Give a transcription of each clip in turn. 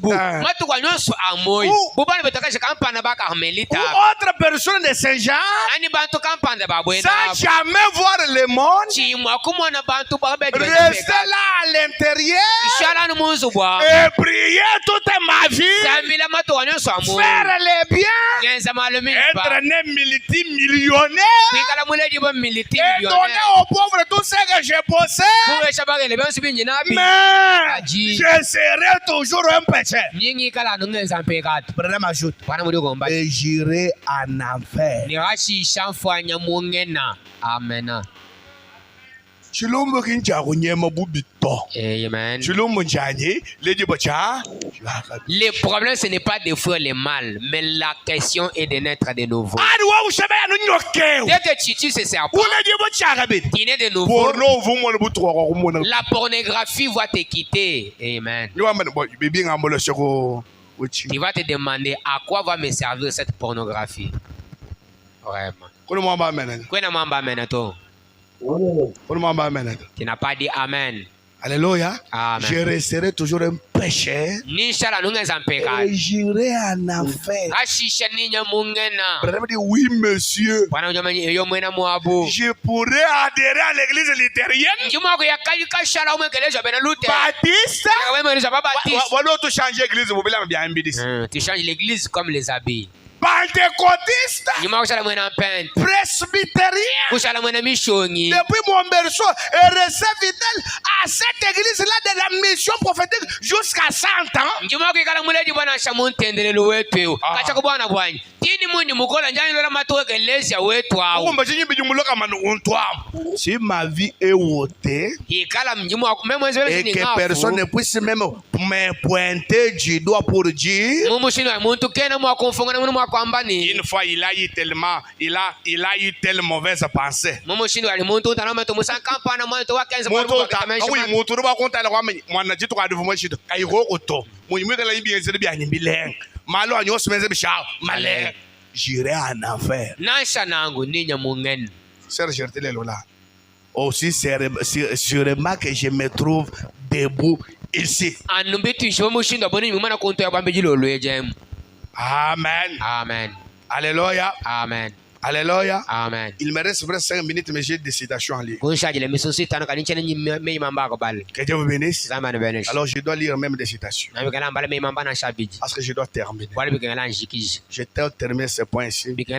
Ou autre personne de Saint-Jean sans jamais voir le monde, rester là à l'intérieur et prier toute ma vie, faire les biens, être né multimillionnaire et donner aux pauvres tout ce que j'ai possède, mais je serai toujours un pécheur. Branham ajoute, et j'irai en enfer. Amen. Amen. Le problème, ce n'est pas de faire le mal, mais la question est de naître de nouveau. Dès que tu tues ce serpent, tu nais de nouveau. La pornographie va te quitter. Amen. Tu vas te demander à quoi va me servir cette pornographie. Vraiment. Tu n'as pas dit Amen. Alléluia. Amen. Je resterai toujours un pécheur et j'irai en enfer. Oui, monsieur. Je pourrais adhérer à l'église luthérienne, baptiste. Tu changes l'église comme les habits. Pentecôtiste, presbytérien, depuis mon berceau, et resté fidèle à cette église-là de la mission prophétique jusqu'à 100 ans. Si ma vie est ôtée et que personne ne puisse même me pointer du doigt pour dire, une fois il a eu tellement, il a eu telle mauvaise pensée. J'irai en enfer. Aussi sûrement que je me trouve debout ici. Amen. Amen. Alléluia. Amen. Alléluia. Amen. Il me reste presque 5 minutes, mais j'ai des citations en ligne. Que Dieu vous bénisse. Alors je dois lire même des citations, parce que je dois terminer. Je dois terminer ce point ici. Il y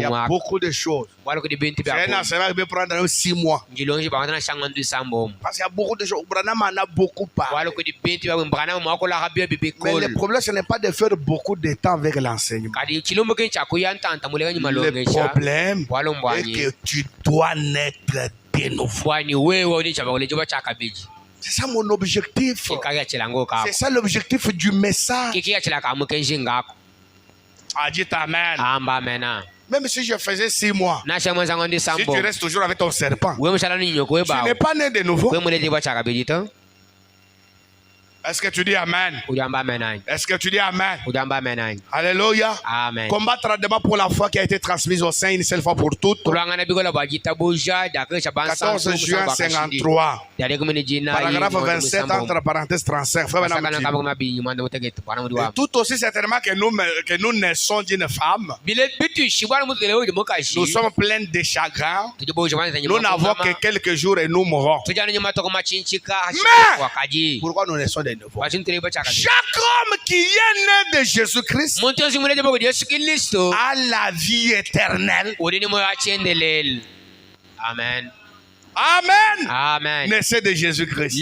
a beaucoup de choses. C'est un enseignement qui peut prendre 6 mois. Parce qu'il y a beaucoup de choses. Branham en a beaucoup parlé. Mais le problème, ce n'est pas de faire beaucoup de temps avec l'enseignement. Le problème est que tu dois naître de nouveau. C'est ça mon objectif. C'est ça l'objectif du message. Dites Amen. Même si je faisais 6 mois, si tu restes toujours avec ton serpent, tu n'es pas né de nouveau. Est-ce que tu dis Amen? Est-ce que tu dis Amen? Alléluia. Amen. Combattre ardemment pour la foi qui a été transmise au sein une seule fois pour toutes. 14 juin 53. Paragraphe 27 entre parenthèses 35. Et tout aussi certainement que nous naissons d'une femme, nous sommes pleins de chagrin. Nous n'avons que quelques jours et nous mourrons. Mais pourquoi nous naissons de nouveau? Chaque homme qui est né de Jésus-Christ a la vie éternelle. Amen. Amen. Naissez de Jésus-Christ.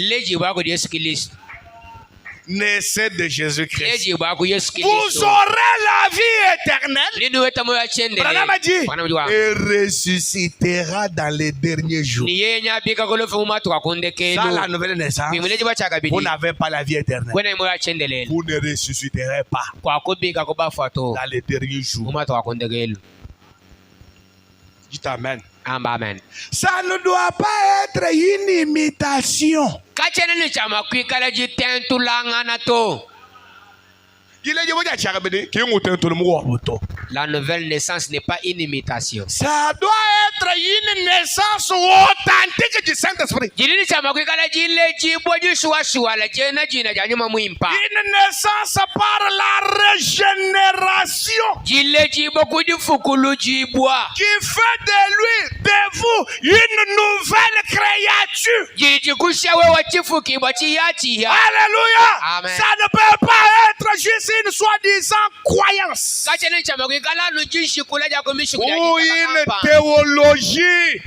Naissez de Jésus-Christ. Vous aurez la vie éternelle. Branham a dit, et ressuscitera dans les derniers jours. Dans la nouvelle naissance, vous n'avez pas la vie éternelle. Vous ne ressusciterez pas dans les derniers jours. Dites Amen. Amen. Ça ne doit pas être une imitation. La nouvelle naissance n'est pas une imitation. Ça doit être une naissance authentique du Saint-Esprit. Une naissance par la régénération qui fait de lui, de vous, une nouvelle créature. Alléluia. Amen. Ça ne peut pas être juste une soi-disant croyance ou une théologie.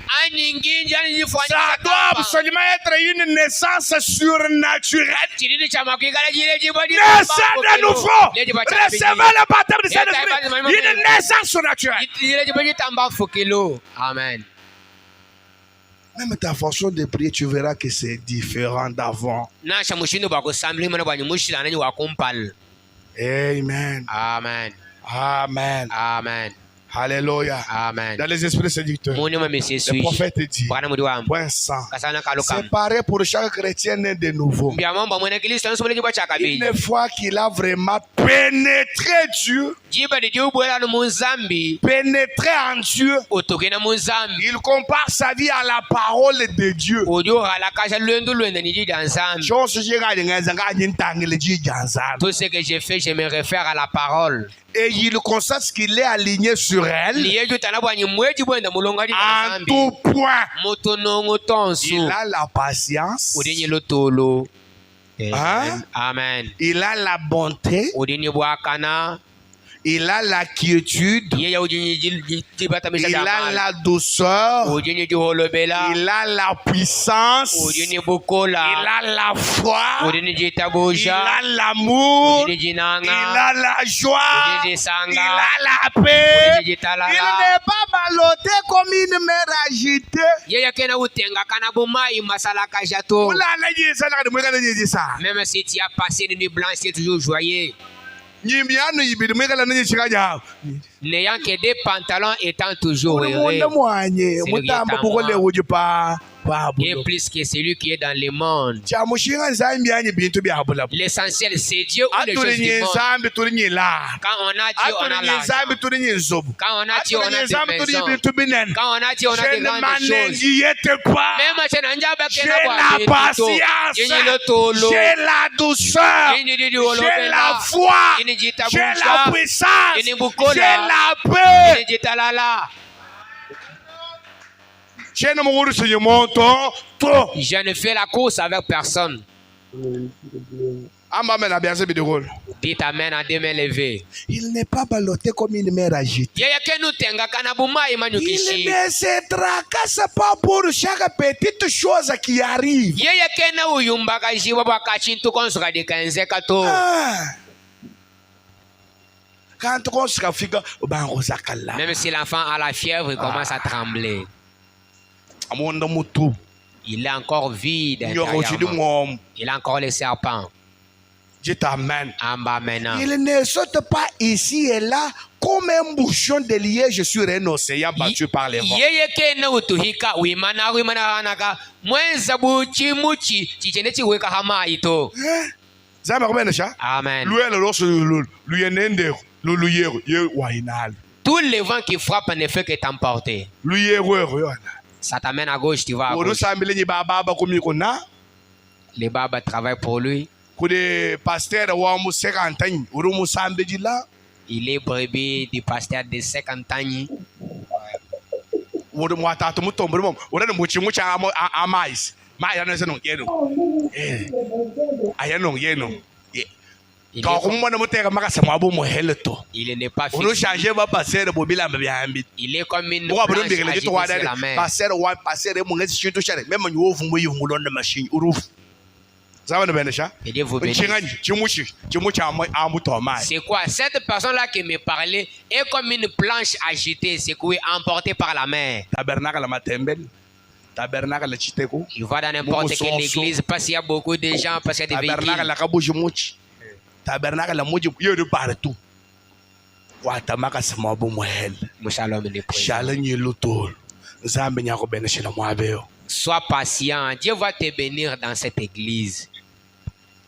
Ça doit absolument être une naissance surnaturelle. Naissez de nouveau. Recevez le baptême du Saint-Esprit. Une naissance surnaturelle. Amen. Même ta façon de prier, tu verras que c'est différent d'avant. Amen. Amen. Amen. Amen. Alléluia. Amen. Dans les esprits séducteurs, le prophète dit, point 100, séparé pour chaque chrétien né de nouveau. Une fois qu'il a vraiment pénétré Dieu, pénétré en Dieu, il compare sa vie à la parole de Dieu. Tout ce que j'ai fait, je me réfère à la parole. Et il constate qu'il est aligné sur elle en tout point. Il a la patience. Hein? Amen. Il a la bonté. Il a la quiétude. Il a la douceur. Il a la puissance. Il a la foi. Il a l'amour. Il a la joie. Il a la paix. Il n'est pas ballotté comme une mer agitée. Même si tu as passé une nuit blanche, tu es toujours joyeux. N'ayant que des pantalons étant toujours heureux. Et plus que celui qui est dans le monde. L'essentiel, c'est Dieu ou les choses du monde. Quand on a Dieu, on a l'argent. Quand on a Dieu, on a des maisons. Quand on a Dieu, on a des grandes choses. Même j'ai la patience, j'ai la douceur, j'ai la foi, j'ai la puissance, j'ai la paix. Je ne fais la course avec personne. Dites Amen à deux mains levées. Il n'est pas ballotté comme une mer agitée. Il ne se tracasse pas pour chaque petite chose qui arrive. Même si l'enfant a la fièvre, il commence à trembler. Il est encore vide. Il a encore les serpents. Amen. Amen. Il ne saute pas ici et là comme un bouchon de liège sur un océan battu par les vents. Amen. Tous les vents qui frappent ne font que t'emporter. Ça t'amène à gauche, tu vas à gauche. Les babas travaillent pour lui. Il est brebis du pasteur de 50 ans. Il n'est pas fixé. Il est comme une planche agitée sur la mer. C'est quoi? Cette personne-là qui me parlait est comme une planche agitée, secouée, emportée par la mer. Il va dans n'importe quelle église parce qu'il y a beaucoup de gens, parce qu'il y a des véhicules. Sois patient, Dieu va te bénir dans cette église.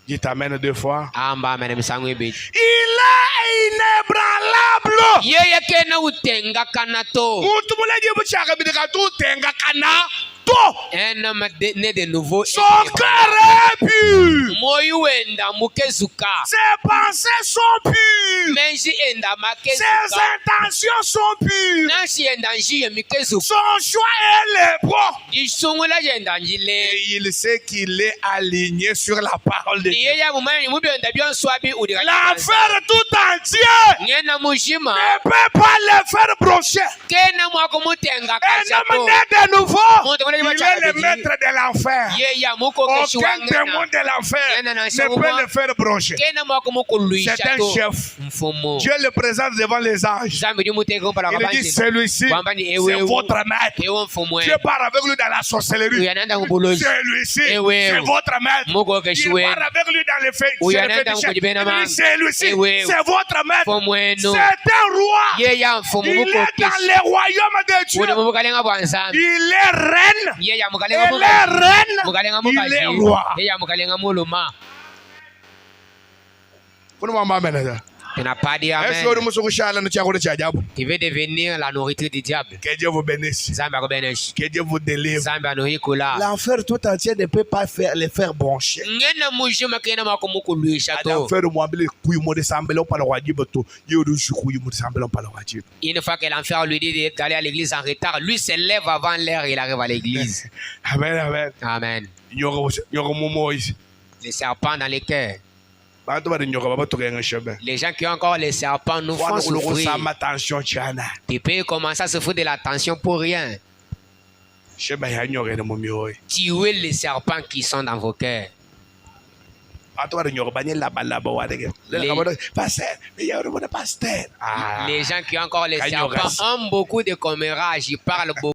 Dites Amen 2 fois. Il inébranlable. Yeye kena utenga kanato. Mutu muledi buchaka bidika tu tenga kana. Un homme né de nouveau. Son cœur est pur. Ses pensées sont pures. Ses intentions sont pures. Son choix est lépreux. Et il sait qu'il est aligné sur la parole de Dieu. L'enfer tout entier ne peut pas le faire broncher. Un homme né de nouveau, il est le maître de l'enfer. Aucun démon de l'enfer ne peut le faire broncher. C'est un chef. Dieu le présente devant les anges. Il dit celui-ci, c'est votre maître. Dieu part avec lui dans la sorcellerie. Celui-ci, c'est votre maître. Il part avec lui dans les faits. Celui-ci, c'est votre maître. C'est un roi. Il est dans les royaumes de Dieu. Il est reine. Il est reine. Il est roi. Tu n'as pas dit amen. Tu veux devenir la nourriture du diable. Que Dieu vous bénisse. Que Dieu vous délivre. L'enfer tout entier ne peut pas les faire broncher. Une fois que l'enfer lui dit d'aller à l'église en retard, lui se lève avant l'heure et il arrive à l'église. Amen, amen. Amen. Les serpents dans les cœurs. Les gens qui ont encore les serpents nous font souffrir. Tu peux commencer à souffrir de la tension pour rien. Tuez les serpents qui sont dans vos cœurs. Les gens qui ont encore les serpents ont beaucoup de commérages. Ils parlent beaucoup.